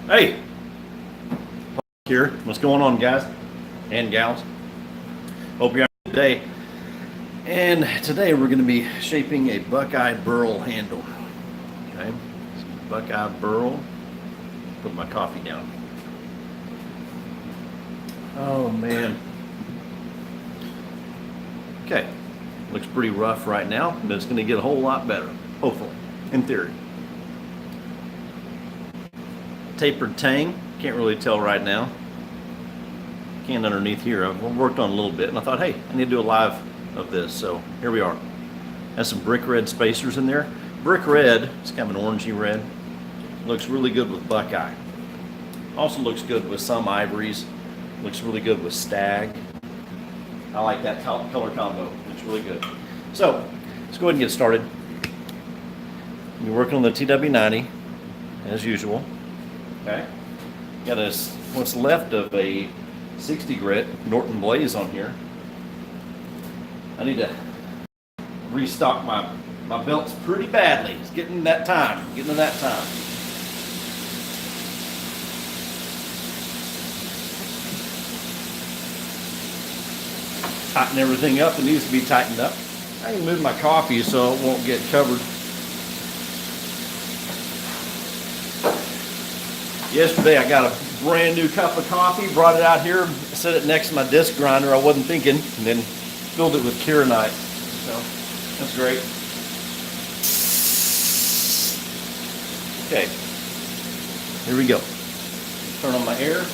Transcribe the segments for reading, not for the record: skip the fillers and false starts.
Hey, here. What's going on, guys and gals? Hope you're having a good day. And today we're going to be shaping a Buckeye Burl handle. Okay, Buckeye Burl. Put my coffee down. Oh man. Okay, looks pretty rough right now, but it's going to get a whole lot better, hopefully, in theory. Tapered tang, can't really tell right now. Can underneath here, I've worked on a little bit, and I thought, hey, I need to do a live of this, so here we are. Has some brick red spacers in there. Brick red, it's kind of an orangey red. Looks really good with Buckeye. Also looks good with some ivories. Looks really good with stag. I like that color combo. Looks really good. So let's go ahead and get started. You're working on the TW90 as usual. Okay. Got what's left of a 60 grit Norton Blaze on here. I need to restock my belts pretty badly. It's getting to that time. Tighten everything up. It needs to be tightened up. I can move my coffee so it won't get covered. Yesterday I got a brand new cup of coffee, brought it out here, set it next to my disc grinder. I wasn't thinking, and then filled it with Kieranite. So that's great. Okay, here we go. Turn on my air.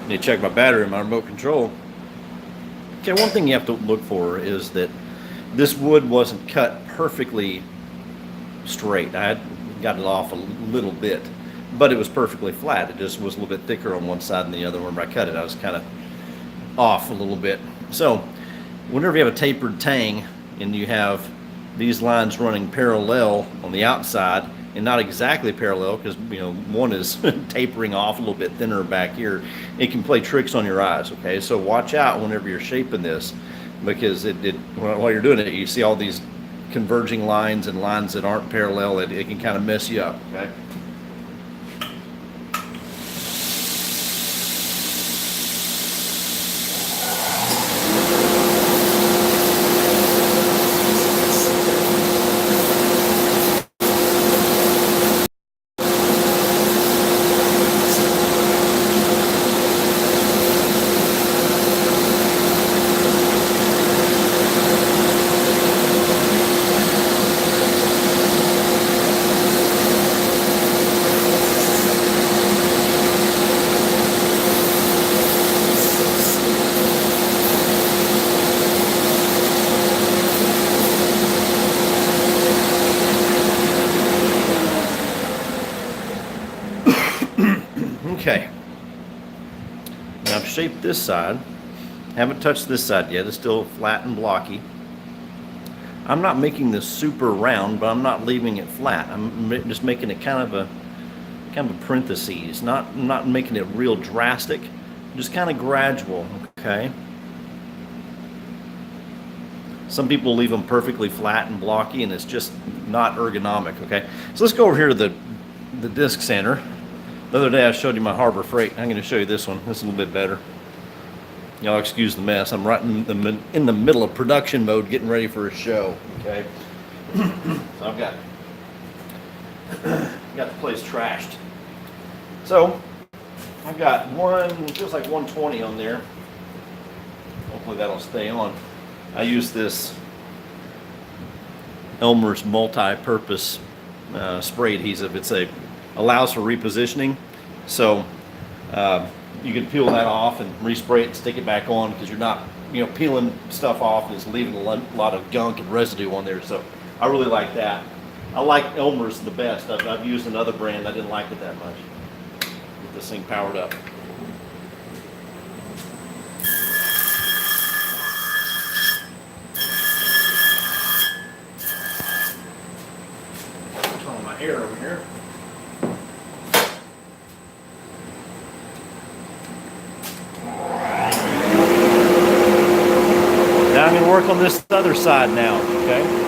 Need to check my battery in my remote control. Okay, one thing you have to look for is that this wood wasn't cut perfectly straight. I had got it off a little bit, but it was perfectly flat. It just was a little bit thicker on one side than the other. Whenever I cut it, I was kind of off a little bit. So whenever you have a tapered tang and you have these lines running parallel on the outside and not exactly parallel, because one is tapering off a little bit thinner back here, it can play tricks on your eyes. Okay, so watch out whenever you're shaping this, because while you're doing it, you see all these converging lines and lines that aren't parallel. It can kind of mess you up. Okay. Okay, now I've shaped this side. Haven't touched this side yet. It's still flat and blocky. I'm not making this super round, but I'm not leaving it flat. I'm just making it kind of a parentheses. Not making it real drastic, just kind of gradual. Okay. Some people leave them perfectly flat and blocky, and it's just not ergonomic. Okay, so let's go over here to the disc sander. The other day I showed you my Harbor Freight. I'm going to show you this one. This is a little bit better. Y'all excuse the mess. I'm right in the middle of production mode, getting ready for a show. Okay, so I've got the place trashed. So I've got feels like 120 on there. Hopefully that'll stay on. I use this Elmer's multi-purpose spray adhesive. Allows for repositioning, so you can peel that off and respray it and stick it back on, because you're not peeling stuff off and it's leaving a lot of gunk and residue on there. So I really like that. I like Elmer's the best. I've used another brand. I didn't like it that much. Get this thing powered up. Turn on my air over here. Now I'm going to work on this other side now, okay?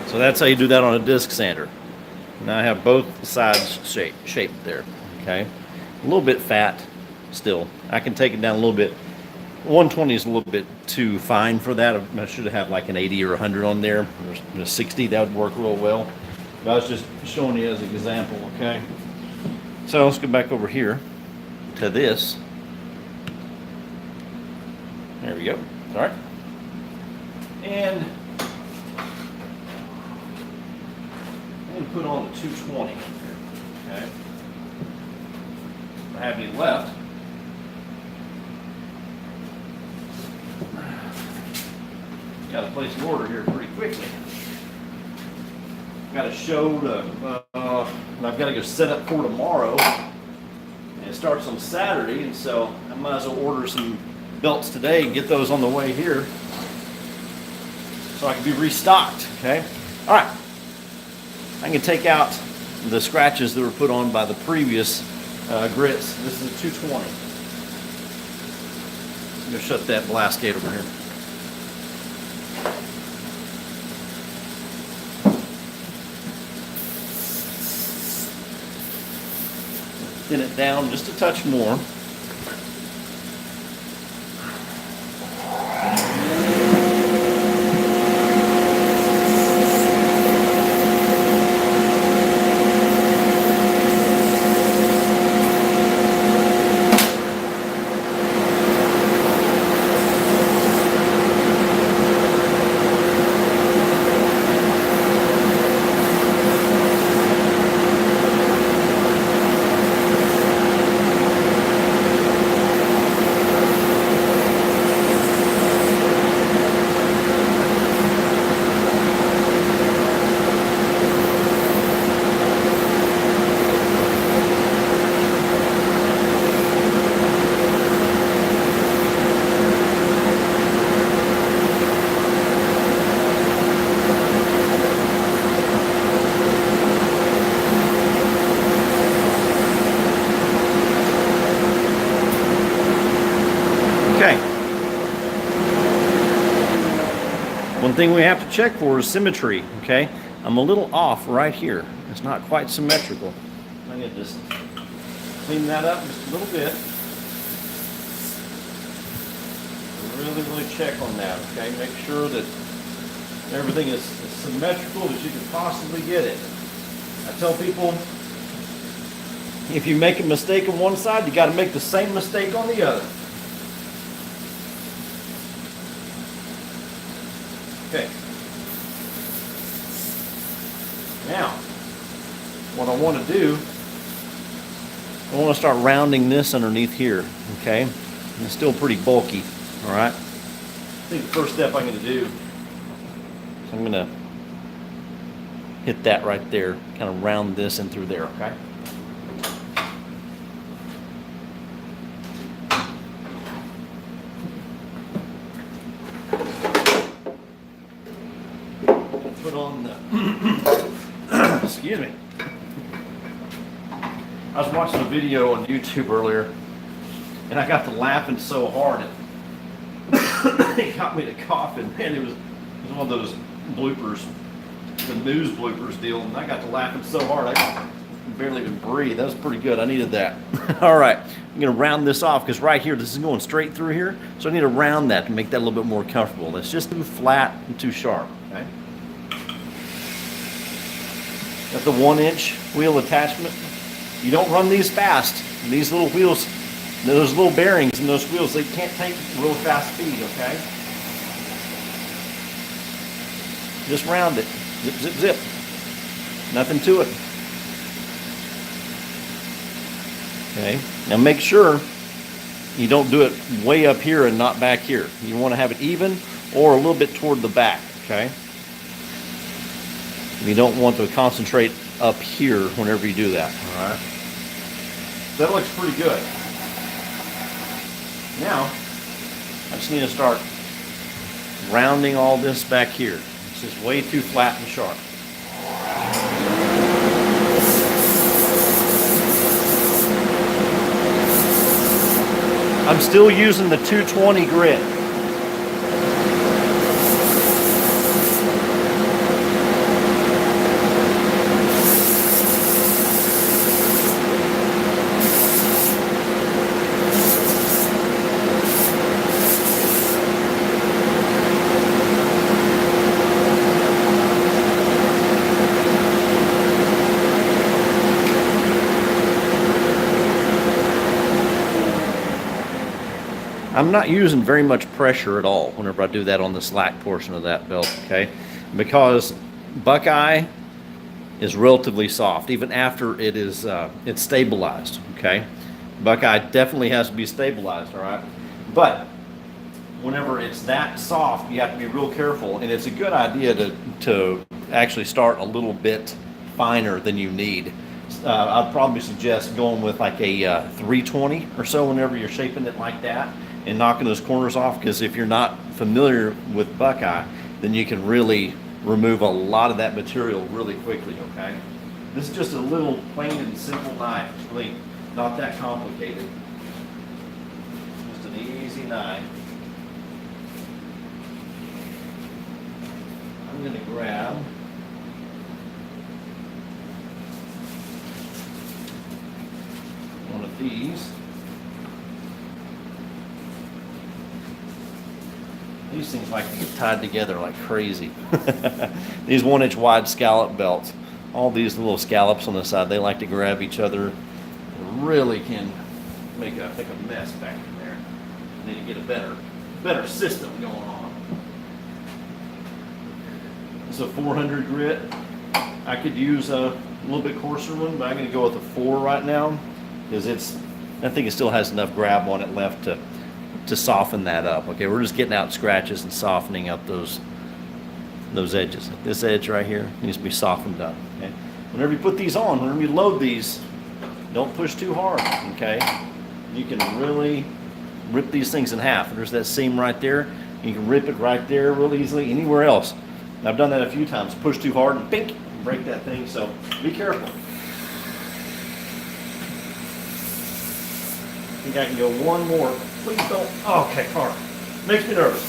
So that's how you do that on a disc sander. Now I have both sides shaped there, okay? A little bit fat still. I can take it down a little bit. 120 is a little bit too fine for that. I should have like an 80 or 100 on there, or a 60. That would work real well. But I was just showing you as an example, okay? So let's go back over here to this. There we go. All right. And put on the 220 here, okay? If I have any left. Got to place an order here pretty quickly. Got a show to, I've got to go set up for tomorrow. And it starts on Saturday, and so I might as well order some belts today and get those on the way here so I can be restocked, okay? All right. I can take out the scratches that were put on by the previous grits. This is a 220. I'm going to shut that blast gate over here. Thin it down just a touch more. One thing we have to check for is symmetry, okay? I'm a little off right here. It's not quite symmetrical. I'm going to just clean that up just a little bit. Really check on that, okay? Make sure that everything is as symmetrical as you can possibly get it. I tell people, if you make a mistake on one side, you got to make the same mistake on the other. Okay. Now, what I want to do, I want to start rounding this underneath here, okay? And it's still pretty bulky, all right? I think the first step I'm going to do is I'm going to hit that right there, kind of round this in through there, okay? Put on the, excuse me. I was watching a video on YouTube earlier, and I got to laughing so hard it got me to coughing. Man, it was one of those bloopers, the news bloopers deal, and I got to laughing so hard I could barely even breathe. That was pretty good. I needed that. All right, I'm going to round this off because right here, this is going straight through here, so I need to round that to make that a little bit more comfortable. It's just too flat and too sharp. Okay. Got the 1-inch wheel attachment. You don't run these fast. These little wheels, those little bearings and those wheels, they can't take real fast speed, okay? Just round it. Zip, zip, zip. Nothing to it. Okay. Now make sure you don't do it way up here and not back here. You want to have it even or a little bit toward the back, okay? You don't want to concentrate up here whenever you do that, all right? So that looks pretty good. Now, I just need to start rounding all this back here. It's just way too flat and sharp. I'm still using the 220 grit. I'm not using very much pressure at all whenever I do that on the slack portion of that belt, okay? Because Buckeye is relatively soft, even after it is it's stabilized, okay? Buckeye definitely has to be stabilized, all right? But whenever it's that soft, you have to be real careful, and it's a good idea to actually start a little bit finer than you need. I'd probably suggest going with like a 320 or so whenever you're shaping it like that, and knocking those corners off, because if you're not familiar with Buckeye, then you can really remove a lot of that material really quickly, okay? This is just a little plain and simple knife. It's really not that complicated. Just an easy knife. I'm gonna grab one of these. These things like to get tied together like crazy. These 1-inch wide scallop belts, all these little scallops on the side, they like to grab each other. It really can make a mess back in there. You need to get a better system going on. It's a 400 grit. I could use a little bit coarser one, but I'm going to go with a 4 right now because I think it still has enough grab on it left to soften that up. Okay, we're just getting out scratches and softening up those edges. This edge right here needs to be softened up. Okay, whenever you put these on, whenever you load these, don't push too hard. Okay, you can really rip these things in half. There's that seam right there. You can rip it right there real easily. Anywhere else, I've done that a few times. Push too hard and pink, break that thing. So be careful. I think I can go one more. Please don't. Oh, okay, all right. Makes me nervous.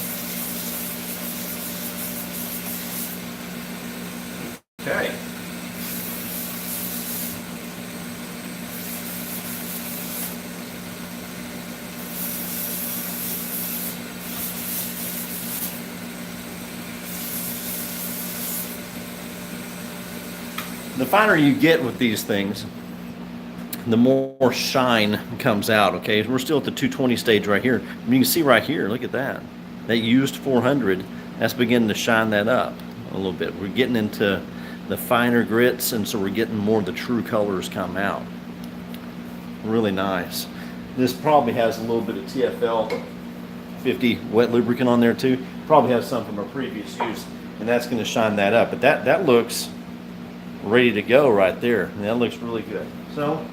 Okay. The finer you get with these things, the more shine comes out, okay? We're still at the 220 stage right here. You can see right here, look at that. That used 400, that's beginning to shine that up a little bit. We're getting into the finer grits, and so we're getting more of the true colors come out. Really nice. This probably has a little bit of TFL 50 wet lubricant on there too. Probably has some from a previous use, and that's gonna shine that up. But that looks ready to go right there. And that looks really good. So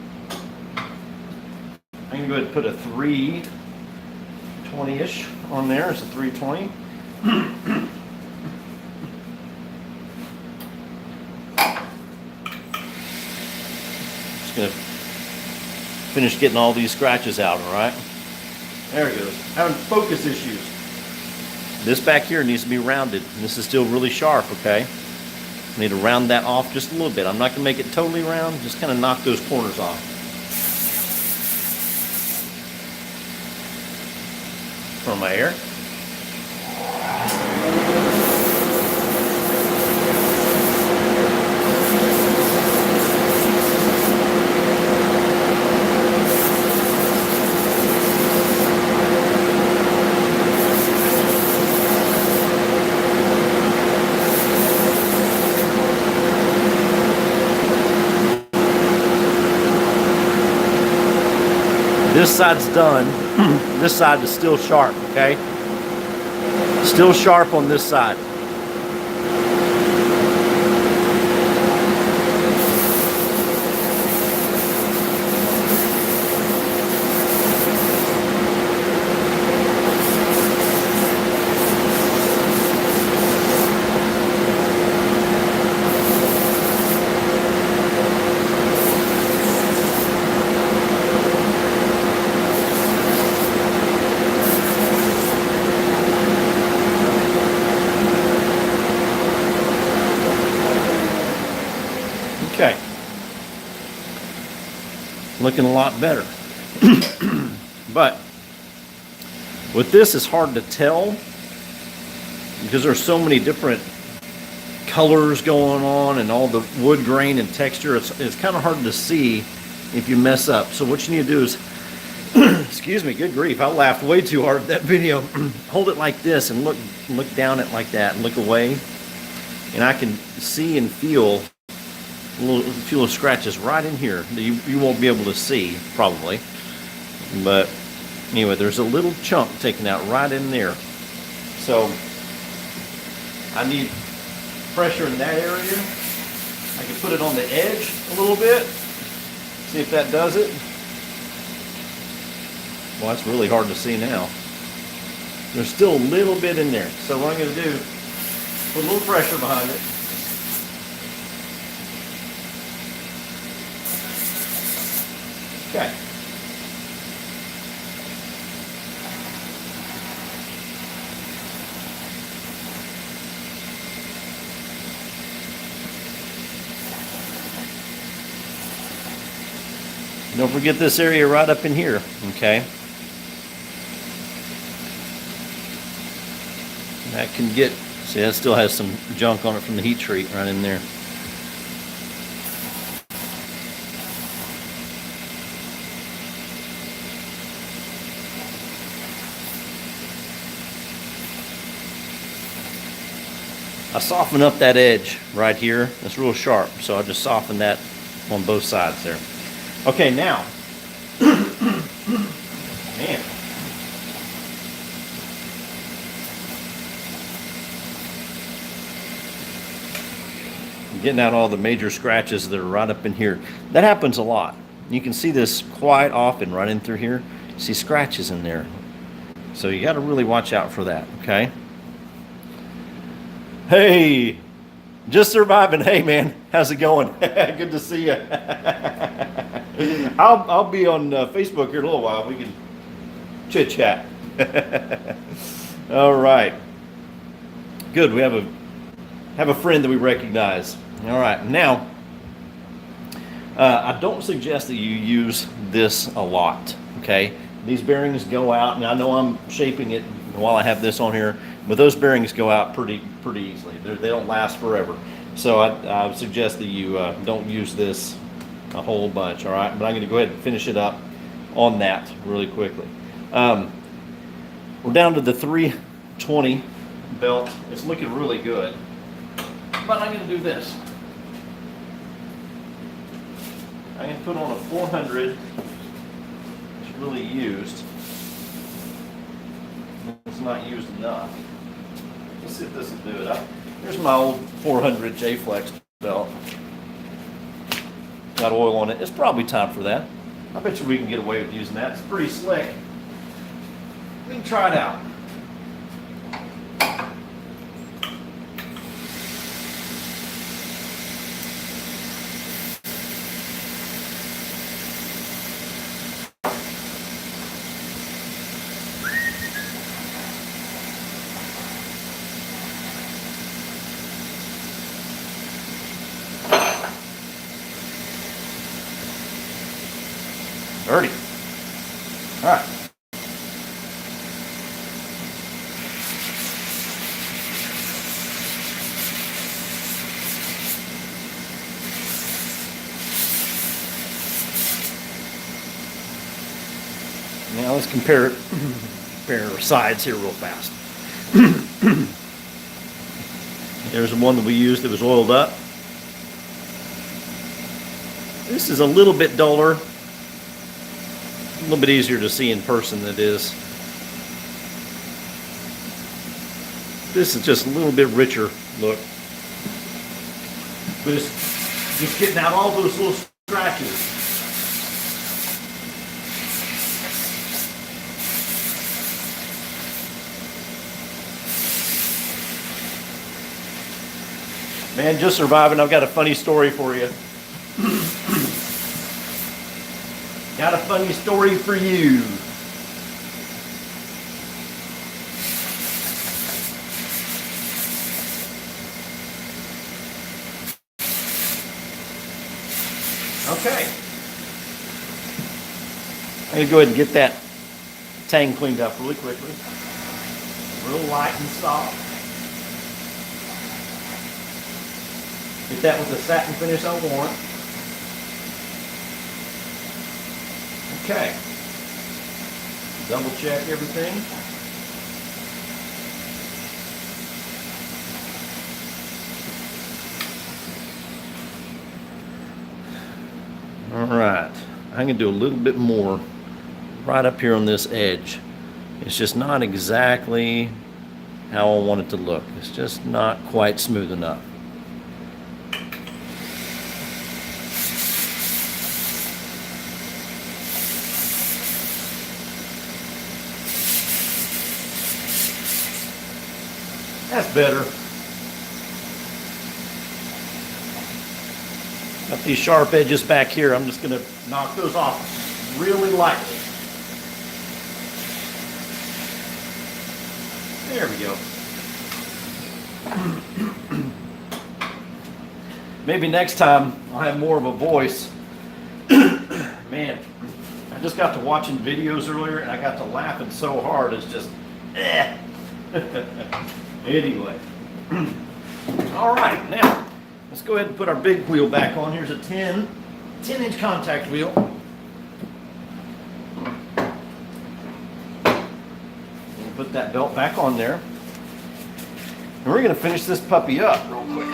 I'm going to go ahead and put a 320-ish on there. It's a 320. Just going to finish getting all these scratches out, all right? There it goes. Having focus issues. This back here needs to be rounded. This is still really sharp, okay? I need to round that off just a little bit. I'm not going to make it totally round, just kind of knock those corners off. From my air. This side's done. This side is still sharp, okay? Still sharp on this side. Okay, looking a lot better. But with this, it's hard to tell because there's so many different colors going on and all the wood grain and texture. It's kind of hard to see if you mess up. So what you need to do is, excuse me, good grief, I laughed way too hard at that video. Hold it like this and look down it like that and look away, and I can see and feel a few scratches right in here that you won't be able to see probably, but anyway, there's a little chunk taken out right in there. So I need pressure in that area. I can put it on the edge a little bit, see if that does it. Well, that's really hard to see now. There's still a little bit in there, so what I'm going to do, put a little pressure behind it. Okay. Don't forget this area right up in here, okay? That can get, see, that still has some junk on it from the heat treat right in there. I soften up that edge right here. It's real sharp, so I just soften that on both sides there. Okay, now, man, I'm getting out all the major scratches that are right up in here. That happens a lot. You can see this quite often right in through here. See scratches in there. So you got to really watch out for that, okay? Hey, just surviving. Hey, man, how's it going? Good to see you. I'll be on Facebook here in a little while. We can chit chat. All right. Good. We have a friend that we recognize. All right. Now, I don't suggest that you use this a lot. Okay. These bearings go out, and I know I'm shaping it while I have this on here, but those bearings go out pretty easily. They don't last forever. So I would suggest that you don't use this a whole bunch, all right? But I'm going to go ahead and finish it up on that really quickly. We're down to the 320 belt. It's looking really good. But I'm going to do this. I'm going to put on a 400. It's really used. It's not used enough. Let's see if this will do it. Here's my old 400 J-Flex belt. got oil on it. It's probably time for that. I bet you we can get away with using that. It's pretty slick. We can try it out. Dirty. All right. Now let's compare our sides here real fast. There's the one that we used that was oiled up. This is a little bit duller, a little bit easier to see in person than it is. This is just a little bit richer look. But it's just getting out all those little scratches. Man, just surviving. I've got a funny story for you. Got a funny story for you. Okay. I'm going to go ahead and get that tang cleaned up really quickly. Real light and soft. Get that with the satin finish I want. Okay. Double check everything. All right. I'm going to do a little bit more right up here on this edge. It's just not exactly how I want it to look. It's just not quite smooth enough. That's better. Got these sharp edges back here. I'm just going to knock those off really lightly. There we go. Maybe next time I'll have more of a voice. Man, I just got to watching videos earlier and I got to laughing so hard. It's just, Anyway, all right, now let's go ahead and put our big wheel back on. Here's a 10-inch contact wheel. We'll put that belt back on there. And we're going to finish this puppy up real quick.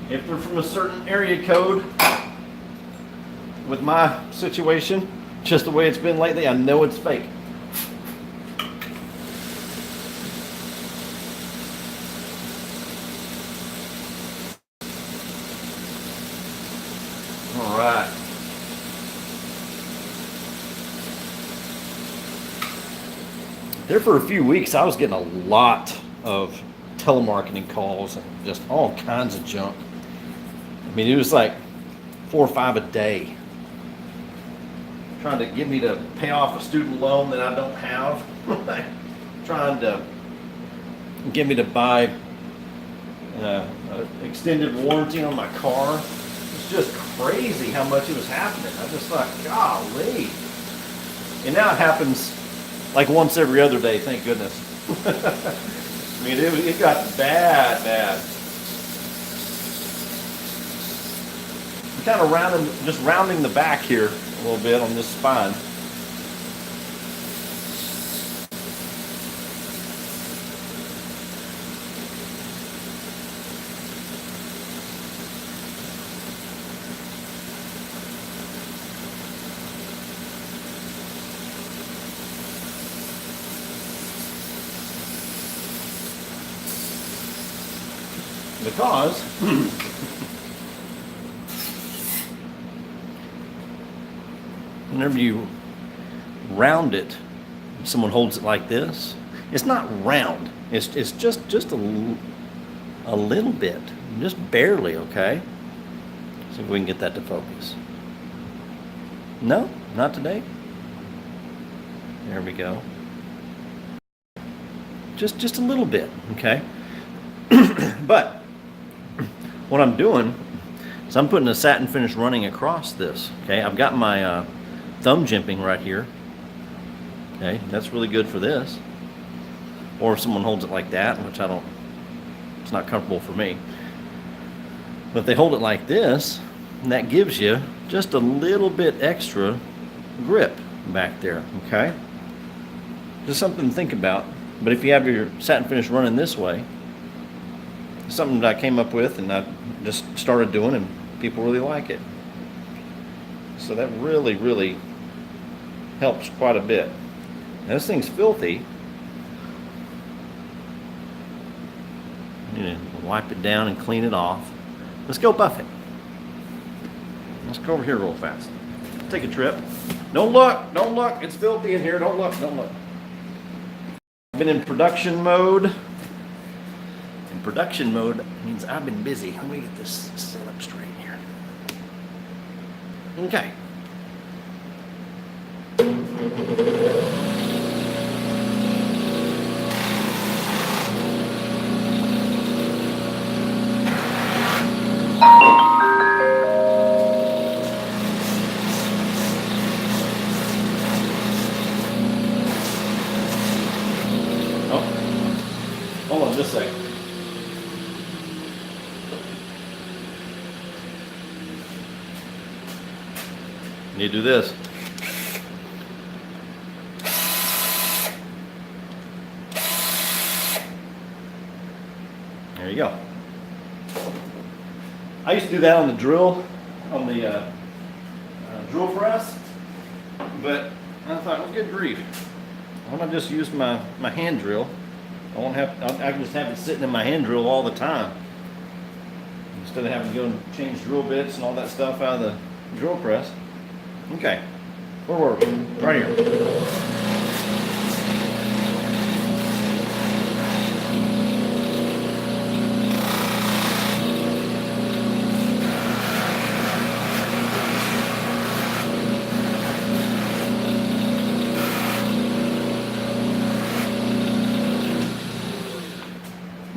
If they're from a certain area code, with my situation, just the way it's been lately, I know it's fake. All right. There for a few weeks, I was getting a lot of telemarketing calls and just all kinds of junk. I mean, it was like 4 or 5 a day, trying to get me to pay off a student loan that I don't have, trying to get me to buy an extended warranty on my car. It's just crazy how much it was happening. I just thought, golly. And now it happens like once every other day, thank goodness. I mean, it got bad. I'm kind of rounding the back here a little bit on this spine. Because whenever you round it, someone holds it like this, it's not round. It's just a little bit, just barely, okay? See if we can get that to focus. No, not today. There we go. Just a little bit, okay? But what I'm doing is I'm putting a satin finish running across this, okay? I've got my thumb jimping right here, okay? That's really good for this. Or if someone holds it like that, which it's not comfortable for me. But if they hold it like this, and that gives you just a little bit extra grip back there, okay? Just something to think about. But if you have your satin finish running this way, it's something that I came up with and I just started doing, and people really like it. So that really, really helps quite a bit. Now, this thing's filthy. You need to wipe it down and clean it off. Let's go buff it. Let's go over here real fast. Take a trip. Don't look, it's filthy in here. Don't look. I've been in production mode. In production mode means I've been busy. Let me get this set up straight here. Okay. Hold on just a second. Need to do this. There you go. I used to do that on the drill, on the drill press, but I thought, well, good grief. Why don't I just use my hand drill? I can just have it sitting in my hand drill all the time, instead of having to go and change drill bits and all that stuff out of the drill press. Okay, where were we? Right here.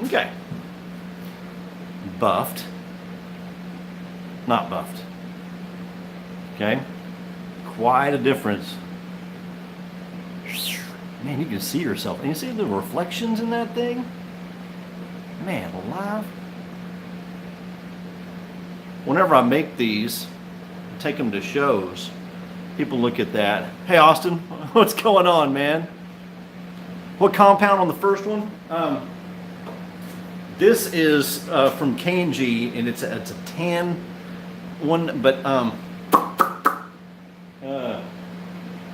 Okay. Buffed. Not buffed. Okay. Quite a difference. Man, you can see yourself. And you see the reflections in that thing? Man, alive. Whenever I make these, take them to shows, people look at that. Hey, Austin, what's going on, man? What compound on the first one? This is from K&G, and it's a tan one, but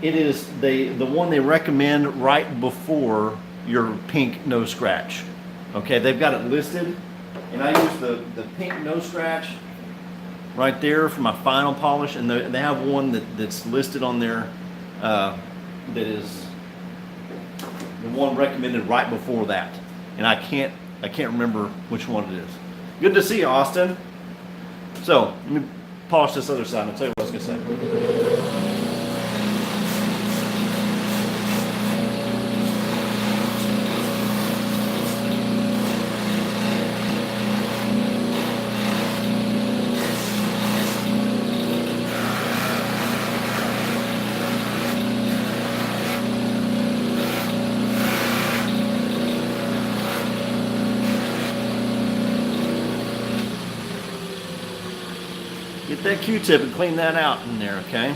it is the one they recommend right before your pink no scratch. Okay, they've got it listed, and I use the pink no scratch right there for my final polish, and they have one that's listed on there that is the one recommended right before that, and I can't remember which one it is. Good to see you, Austin. So let me polish this other side and I'll tell you what I was gonna say. Get that Q-tip and clean that out in there, okay?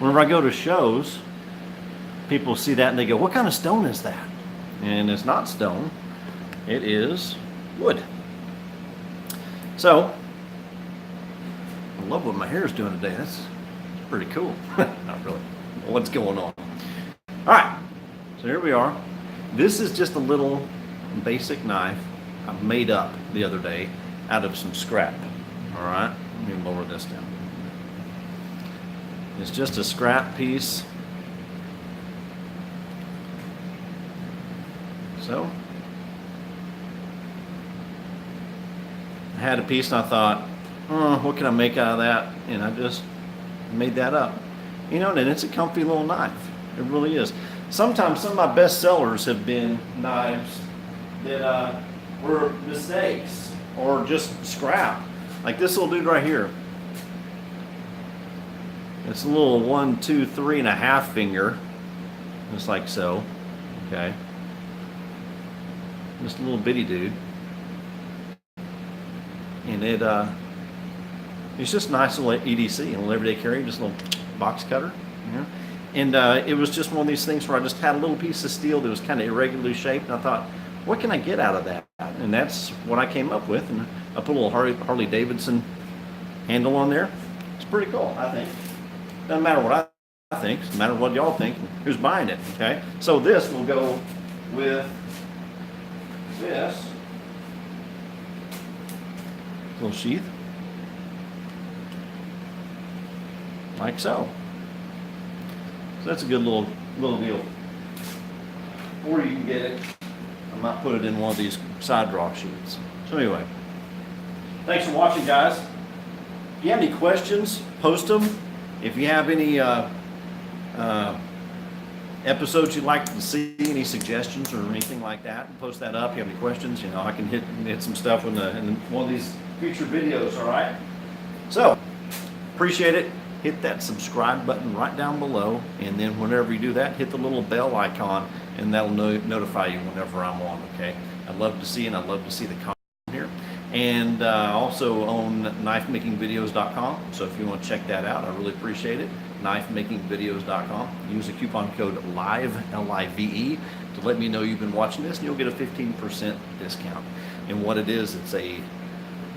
Whenever I go to shows, people see that and they go, what kind of stone is that? And it's not stone, it is wood. So, I love what my hair is doing today. That's pretty cool. Not really. What's going on? All right, so here we are. This is just a little basic knife I made up the other day out of some scrap. All right, let me lower this down. It's just a scrap piece. So I had a piece and I thought, oh, what can I make out of that? And I just made that up. You know, and it's a comfy little knife. It really is. Sometimes some of my best sellers have been knives that were mistakes or just scrap. Like this little dude right here. It's a little 1, 2, 3.5 finger. Just like so. Okay. Just a little bitty dude. And it's just nice little EDC, a little everyday carry, just a little box cutter. You know? And it was just one of these things where I just had a little piece of steel that was kind of irregularly shaped, and I thought, what can I get out of that? And that's what I came up with, and I put a little Harley Davidson handle on there. It's pretty cool, I think. Doesn't matter what I think, it's a matter of what y'all think, and who's buying it, okay? So this will go with this little sheath, like so. So that's a good little deal. Or you can get it, I might put it in one of these side draw sheets. So anyway, thanks for watching, guys. If you have any questions, post them. If you have any episodes you'd like to see, any suggestions or anything like that, post that up. If you have any questions, you know, I can hit some stuff in one of these future videos, all right? So, appreciate it. Hit that subscribe button right down below, and then whenever you do that, hit the little bell icon, and that'll notify you whenever I'm on, okay? I'd love to see you, and I'd love to see the content here. And also on knifemakingvideos.com, so if you want to check that out, I really appreciate it. knifemakingvideos.com. Use the coupon code LIVE, L-I-V-E, to let me know you've been watching this, and you'll get a 15% discount. And what it is, it's a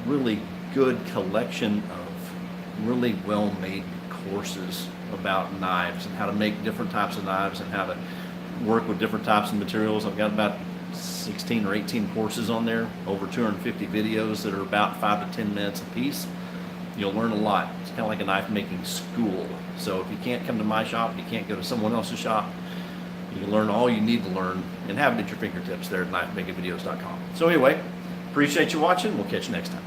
really good collection of really well-made courses about knives and how to make different types of knives and how to work with different types of materials. I've got about 16 or 18 courses on there, over 250 videos that are about 5 to 10 minutes a piece. You'll learn a lot. It's kind of like a knife making school. So if you can't come to my shop, you can't go to someone else's shop, you can learn all you need to learn and have it at your fingertips there at knifemakingvideos.com. So anyway, appreciate you watching. We'll catch you next time.